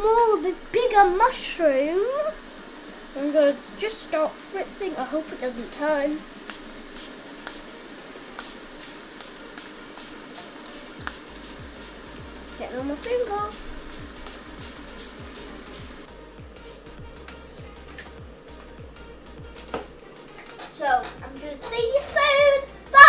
more of a bigger mushroom. I'm going to just start spritzing. I hope it doesn't turn. Getting on my finger. So, I'm going to see you soon. Bye!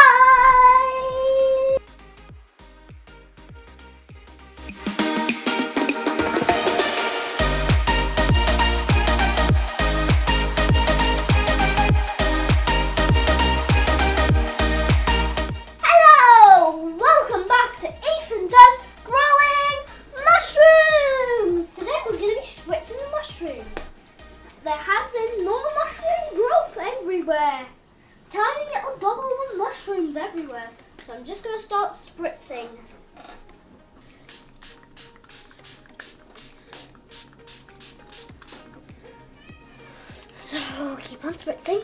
Hello! Welcome back to Ethan Does Growing Mushrooms! Today we're going to be spritzing the mushrooms. There has been more mushroom growth everywhere. Tiny little doggles of mushrooms everywhere. So I'm just going to start spritzing. So keep on spritzing.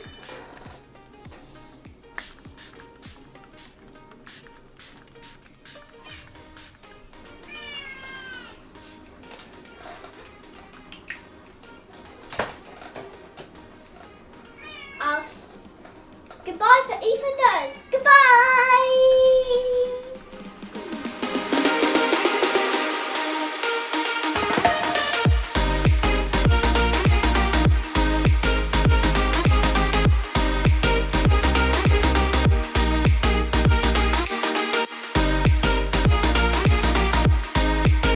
Goodbye for Ethan Does. Goodbye!